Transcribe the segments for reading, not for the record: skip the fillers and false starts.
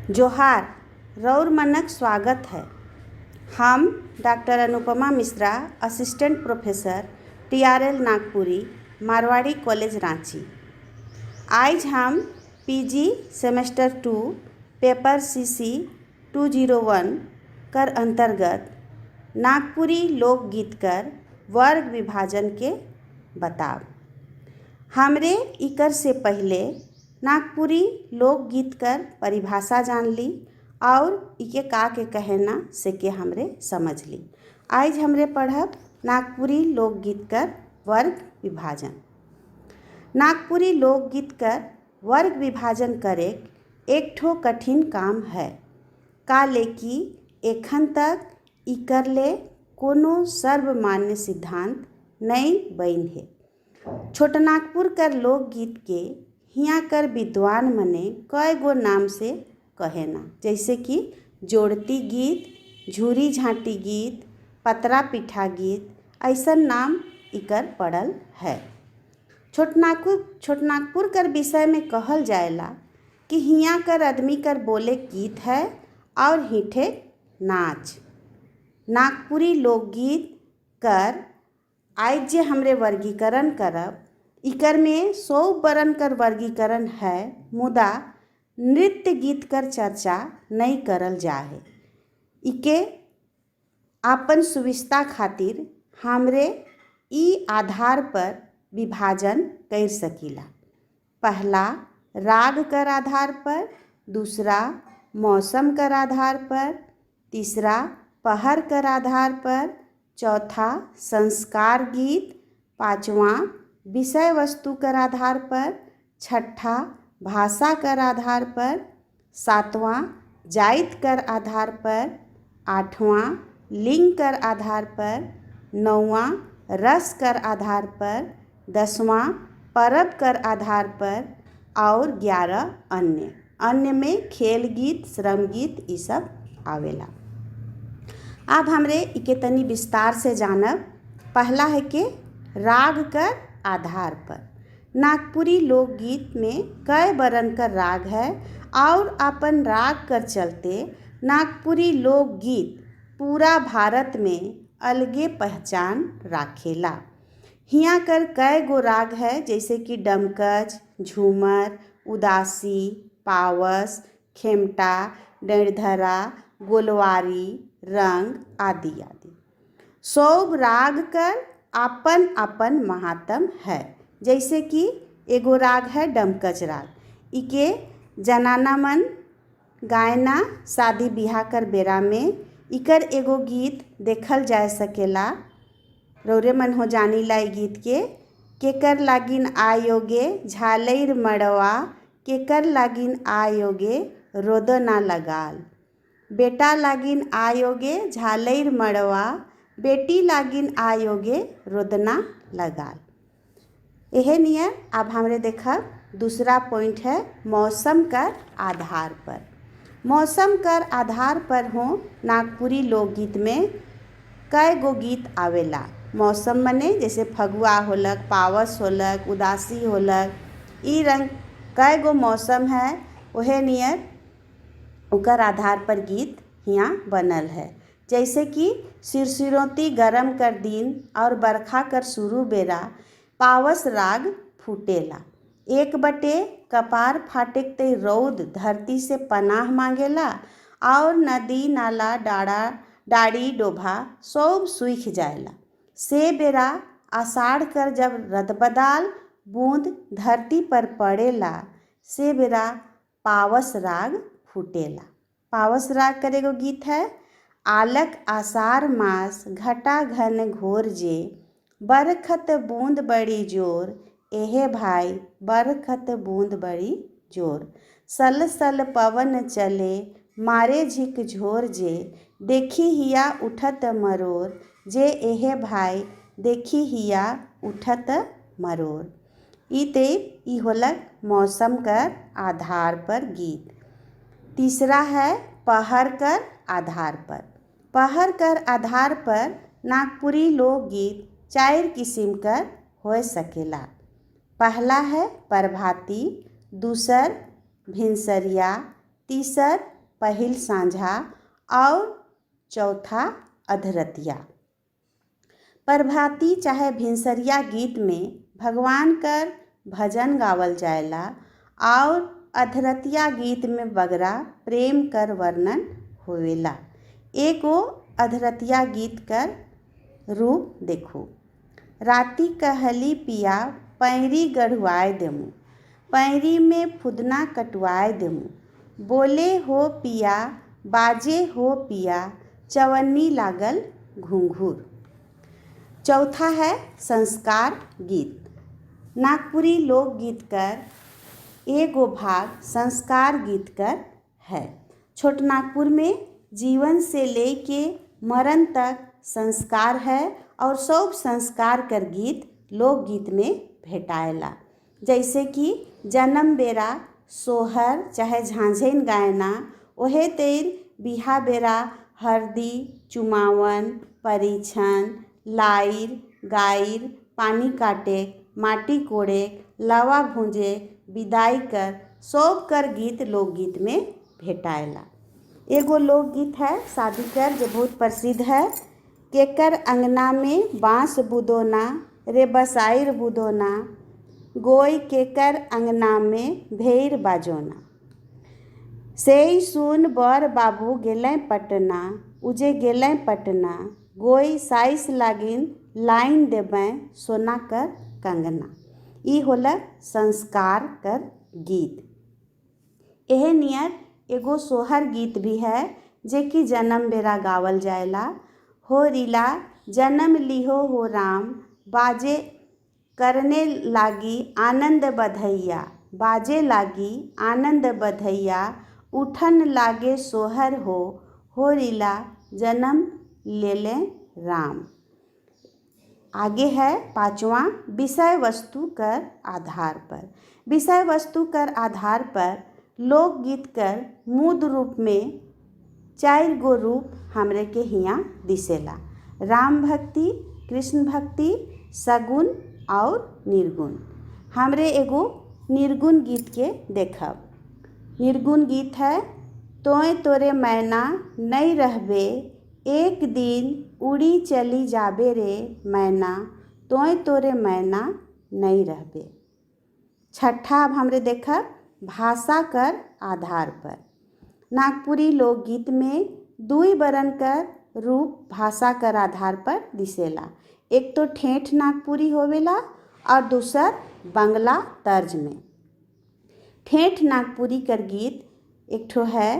जोहार रौर मनक स्वागत है। हम doctor Anupama Mishra, assistant professor TRL Nagpuri, Marwari college Ranchi. आज हम PG सेमेस्टर 2 पेपर CC 201 कर अंतर्गत नागपुरी लोकगीत कर वर्ग विभाजन के बताव। हमरे इकर से पहले नागपुरी लोकगीत कर परिभाषा जान ली और इके का के कहना से के हमरे समझ ली। आज हमरे पढ़ब नागपुरी लोकगीत कर वर्ग विभाजन। नागपुरी लोकगीत कर वर्ग विभाजन करे एक ठो कठिन काम है, काले कि एखन तक इकर ले कोनो सर्वमान्य सिद्धांत नहीं बन है। छोटनागपुर कर लोकगीत के हियाँ कर विद्वान मने कई गो नाम से कहेना, जैसे कि जोड़ती गीत, झूरी झांटी गीत, पतरा पिठा गीत, ऐसा नाम इकर पड़ल है। छोटनागपुर कर विषय में कहल जाएला कि हियाँ कर आदमी कर बोले गीत है और हिठे नाच। नागपुरी लोकगीत कर आज जे हमरे वर्गीकरण करब, इकर में 100 बरन कर वर्गीकरण है, मुदा नृत्य गीत कर चर्चा नहीं करल जाए। इके आपन सुविस्ता खातिर हमरे ई आधार पर विभाजन कर सकीला। पहला राग कर आधार पर, दूसरा मौसम कर आधार पर, तीसरा पहर कर आधार पर, चौथा संस्कार गीत, पांचवा विषय वस्तु कर आधार पर, छठा भाषा कर आधार पर, सातवां जाति कर आधार पर, आठवां लिंग कर आधार पर, नौवां रस कर आधार पर, 10वां परब कर आधार पर और 11 अन्य में खेल गीत, श्रम गीत ये सब आवेला। अब हमरे इके तनी विस्तार से जानब। पहला है कि राग कर आधार पर। नागपुरी लोकगीत में कई बरन कर राग है और अपन राग कर चलते नागपुरी लोकगीत पूरा भारत में अलगे पहचान राखेला। हियाँ कर कई गो राग है, जैसे कि डमकच, झूमर, उदासी, पावस, खेमटा, डंडधरा, गोलवारी, रंग आदि आदि। सब राग कर अपन अपन महात्म है। जैसे कि एगो राग है डमकच राग। इके जनाना मन गायना शादी बियाह कर बेरा में इकर एगो गीत देखल जा सकेला। रौरे मन हो जानीला ई गीत के केकर लागिन आयोगे झालैर मड़वा, केकर लागिन आयोगे रोदना लगाल। बेटा लागिन आयोगे झालैर मड़वा, बेटी लागिन आयोगे रोदना लगाल। यह नियर अब हमरे देखा दूसरा पॉइंट है मौसम कर आधार पर। मौसम कर आधार पर हो नागपुरी लोकगीत में कई गो गीत आवेला। मौसम मने जैसे फगुआ होलक, पावस होलक, उदासी होलक, ई रंग कई गो मौसम है, वह नियर उकर आधार पर गीत यहाँ बनल है। जैसे कि सिरसिरोती गरम कर दिन और बरखा कर शुरू बेरा पावस राग फूटेला। एक बटे कपार फाटेक ते रौद धरती से पनाह मांगेला और नदी नाला डाड़ी डोभा सब सूख जाएला। से बेरा आषाढ़ कर जब रदबदाल बूंद धरती पर पड़ेला, से बेरा पावस राग फूटेला। पावस राग कर एगो गीत है। आलक आषाढ़ मास घटा घन घोर जे, बरखत बूंद बड़ी जोर, एहे भाई बरखत बूंद बड़ी जोर। सल सल पवन चले मारे झिक झोर जे, देखी हिया उठत मरोर, जे एहे भाई देखी हिया उठत मरोर। ई होलक मौसम कर आधार पर गीत। तीसरा है पहर कर आधार पर। पहर कर आधार पर नागपुरी लोकगीत 4 किस्म कर हो सकेला। पहला है प्रभाती, दूसर भिनसरिया, तीसर पहिल सांझा और चौथा अधरतिया। प्रभाती चाहे भिनसरिया गीत में भगवान कर भजन गावल जाएला और अधरतिया गीत में बगरा प्रेम कर वर्णन होवेला। एगो अधरतिया गीत कर रूप देखो। राती कहली पिया पैरी गढ़वाए देमु, पैरी में फुदना कटवाए देमु, बोले हो पिया बाजे हो पिया, चवन्नी लागल घुंघूर। चौथा है संस्कार गीत। नागपुरी लोकगीत कर एगो भाग संस्कार गीत कर है। छोट नागपुर में जीवन से लेके मरण तक संस्कार है और सब संस्कार कर गीत लोकगीत में भेटाएला। जैसे कि जन्म बेरा सोहर चाहे झांझेन गायना, ओहे तेर बिहा बेरा हरदी चुमावन परीछन लाइर गाइर पानी काटे माटी कोड़े लावा भूंजे विदाई कर सब कर गीत लोकगीत में भेटाएला। एगो लोकगीत है शादी कर जो बहुत प्रसिद्ध है। केकर अंगना में बांस बुदोना रे बसाइर बुदोना, गोई केकर अंगना में भेर बाजोना। सेई सुन बर बाबू गेलें पटना, उजे गेलें पटना, गोई साइस लागिन लाइन देबें सोना कर कंगना। ई होला संस्कार कर गीत। एहे नियर एगो सोहर गीत भी है जे कि जन्म बेरा गावल जाएला। हो रीला जन्म लिहो हो राम, बाजे करने लागी आनंद बधैया, बाजे लागी आनंद बधैया, उठन लागे सोहर हो रीला जन्म ले लें राम। आगे है पांचवा विषय वस्तु कर आधार पर। विषय वस्तु कर आधार पर लोकगीत कर मूल रूप में 4 गो रूप हमरे के हियाँ दिसेला। राम भक्ति, कृष्ण भक्ति, सगुन और निर्गुण। हमरे एगो निर्गुण गीत के देखब। निर्गुण गीत है। तोय तोरे मैना नहीं रहबे, एक दिन उड़ी चली जाबे रे मैना, तोय तोरे मैना नहीं रहबे। छठा अब हमरे देखब भाषा कर आधार पर। नागपुरी लोकगीत में 2 बरन कर रूप भाषा कर आधार पर दिसेला। एक तो ठेठ नागपुरी होवेला और दूसर बंगला तर्ज में। ठेठ नागपुरी कर गीत एक ठो है।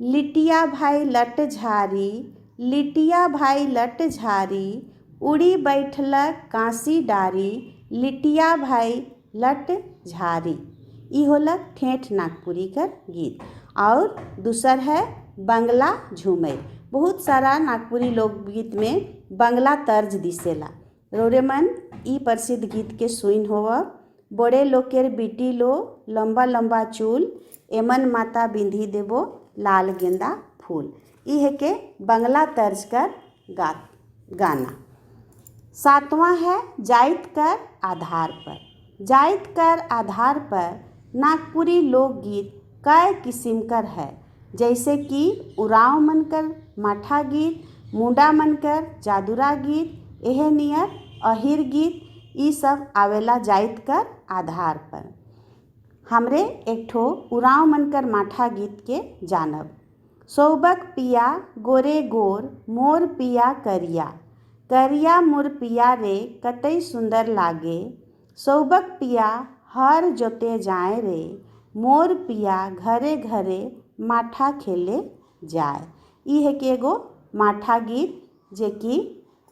लिटिया भाई लट झारी, लिटिया भाई लट झारी, उड़ी बैठलक कांसी डारी, लिटिया भाई लट झारी। ई होला ठेठ नागपुरी कर गीत। और दूसर है बंगला झूमर। बहुत सारा नागपुरी लोकगीत में बंगला तर्ज दिसेला। रोरेमन ई प्रसिद्ध गीत के सुइन होव। बड़े लोकेर बेटी लो लंबा लंबा चूल, एमन माता बिंधी देबो लाल गेंदा फूल। ई है के बंगला तर्ज कर गाना। सातवां है जाइत कर आधार पर। जाइत कर आधार पर नागपुरी लोकगीत कई किस्म कर है। जैसे कि उराव मनकर माठा गीत, मुंडा मनकर जादूरा गीत, एहे नियर अहिर गीत, ई सब आवेला जाइत कर आधार पर। हमरे एक ठो उराव मनकर माठा गीत के जानब। सौबक पिया गोरे गोर, मोर पिया करिया, करिया मोर पिया रे कतई सुंदर लागे, सौबक पिया हर जोते जाए रे, मोर पिया घरे घरे माठा खेले जाए। ई है कि एगो माठा गीत जे कि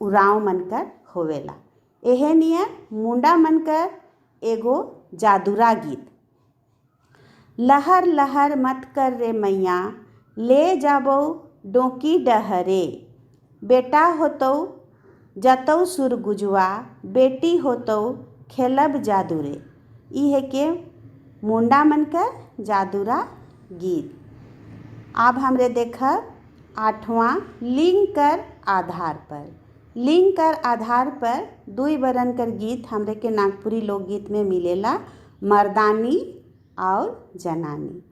उराव मनकर होवेला। एहे नियर मुंडा मनकर एगो जादूरा गीत। लहर लहर मत कर रे मैया, ले जाबो डोकी डहरे, बेटा होतौ जतौ सुर गुजवा, बेटी होतौ खेलब जादूरे। ई है के मुंडा मनकर जादूरा गीत। अब हमरे देखब आठवां लिंग कर आधार पर। लिंग कर आधार पर 2 बरन कर गीत हमरे के नागपुरी लोकगीत में मिलेला। मर्दानी और जनानी।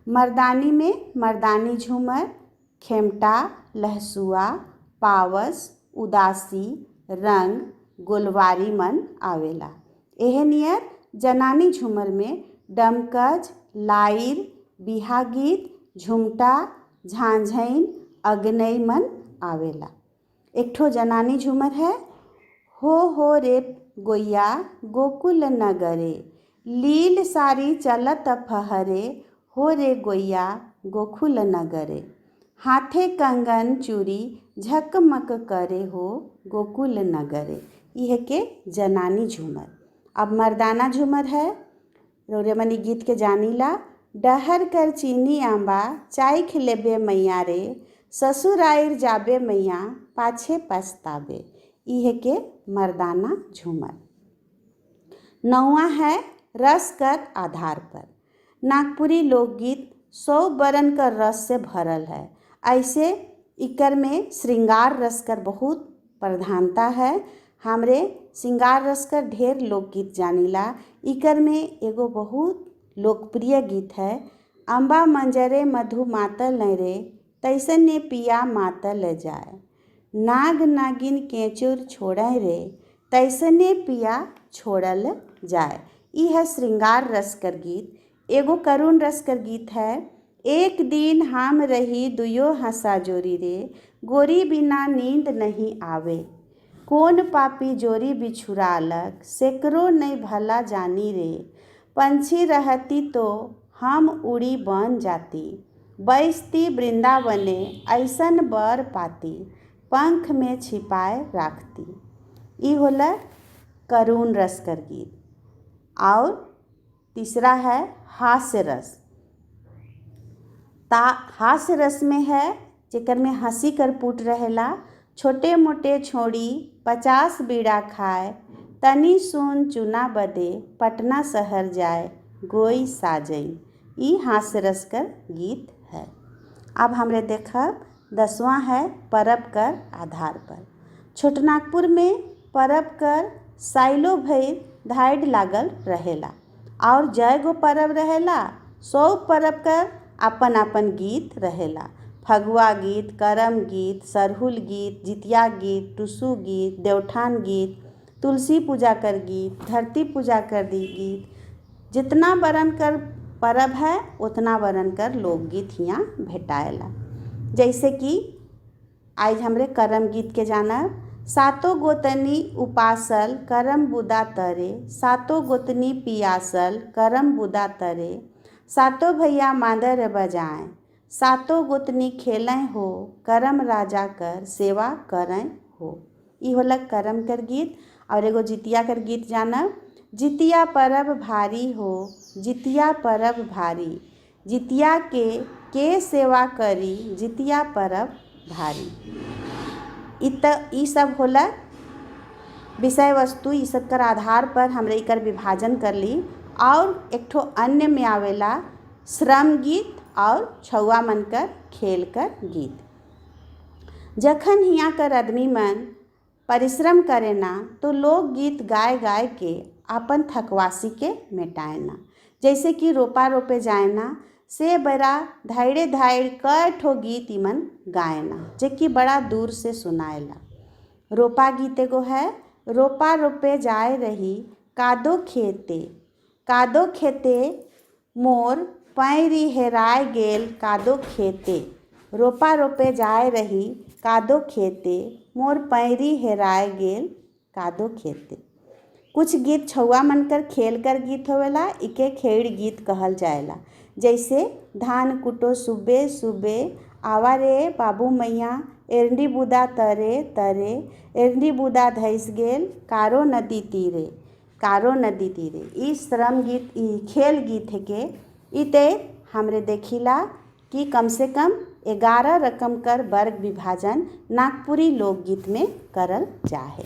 मर्दानी में मर्दानी झूमर, खेमटा, लहसुआ, पावस, उदासी, रंग, गोलवारी मन आवेला। एहे नियर जनानी झूमर में डमकज, लाइर, बिहा गीत, झुमटा, झांझैन, अगनई मन आवेला। एक ठो जनानी झूमर है, हो रे गोइया गोकुल नगरे, लील सारी चलत फहरे, हो रे गोइया गोकुल नगरे, हाथे कंगन चूड़ी झकमक करे हो गोकुल नगरे। यह के जनानी झूमर। अब मर्दाना झूमर है, रौरेमनी गीत के जानीला। डहर कर चीनी आंबा चाइख लेबे मैया रे, ससुर आइर जाबे मैया पाछे पछताबे। यह के मर्दाना झूमर। नौवा है रस कर आधार पर। नागपुरी लोकगीत 100 बरन कर रस से भरल है। ऐसे इकर में श्रृंगार रस कर बहुत प्रधानता है। हमरे श्रृंगार रस कर ढेर लोकगीत जानीला। इकर में एगो बहुत लोकप्रिय गीत है, अम्बा मंजरे मधु मातल नहीं रे, तैसन ने पिया मातल जाए, नाग नागिन केचुर छोड़े रे, तैसन ने पिया छोड़ल जाए। यह श्रृंगार रस कर गीत। एगो करुण रस कर गीत है, एक दिन हम रही दुयो हंसा जोरी रे, गोरी बिना नींद नहीं आवे, कौन पापी जोरी बिछुरालक, सेकरो नहीं भला जानी रे, पंछी रहती तो हम उड़ी बन जाती, बैसती वृंदावने ऐसन बर पाती, पंख में छिपाए राखती। ई होला करुण रस कर गीत। और तीसरा है हास्य रस। हास्य रस में है जेकर में हंसी कर पुट रहेला। छोटे मोटे छोड़ी 50 बीड़ा खाए, तनी सुन चुना बदे पटना शहर जाए, गोई साजई। ई हास्य रस कर गीत है। अब हमरे देखब 10वां है परब कर आधार पर। छोटनागपुर में परब कर साइलो भइर धाइड लागल रहेला और जय गो परब रहेला, 100 परब कर अपन अपन गीत रहेला। फगुआ गीत, करम गीत, सरहुल गीत, जितिया गीत, टुसु गीत, देवठान गीत, तुलसी पूजा कर गीत, धरती पूजा कर दी गीत। जितना बरन कर परब है उतना बरन कर लोकगीत यहाँ भेटाएला। जैसे कि आज हमरे करम गीत के जानब। सातो गोतनी उपासल करम बुदा तरे, सातो गोतनी पियासल करम बुदा तरे, सातो भैया मांदर बजाएं, सातो गोतनी खेलें हो, करम राजा कर सेवा करें हो। ई होला करम कर गीत। और एगो जितिया कर गीत जानब। जितिया परब भारी हो, जितिया परब भारी, जितिया के सेवा करी, जितिया परब भारी। ई सब होला विषय वस्तु। ई सब कर आधार पर हमरे इकर विभाजन कर ली। और एक ठो अन्य में आवेला श्रम गीत और छौआ मन कर खेल कर गीत। जखन हियाँ कर आदमी मन परिश्रम करेना तो लोकगीत गाय गाय के अपन थकवासी के मिटाएना। जैसे कि रोपा रोपे जाएना से बड़ा धाइड़े धाइड़ कई ठो गीत इमन गाएना, जे कि बड़ा दूर से सुनाएला। रोपा गीत एगो है, रोपा रोपे जाए रही कादो खेते मोर पैरी हेराय गेल कादो खेते, रोपा रोपे जाए रही कादो खेते मोर पैरी हेराय गेल कादो खेते। कुछ गीत छौआ मनकर खेल कर गीत होवेला, इके खेड़ गीत कहल जाएला। जैसे धान कुटो सुबे सुबे, आवा रे बाबू मैया, एरंडी बुदा तरे तरे, एरंडी बुदा धैस गेल कारो नदी तीरे, कारो नदी तीरे। ई श्रम गीत, ई खेल गीत है के इते हमरे देखिला कि कम से कम 11 रकम कर वर्ग विभाजन नागपुरी लोकगीत में करल जाए।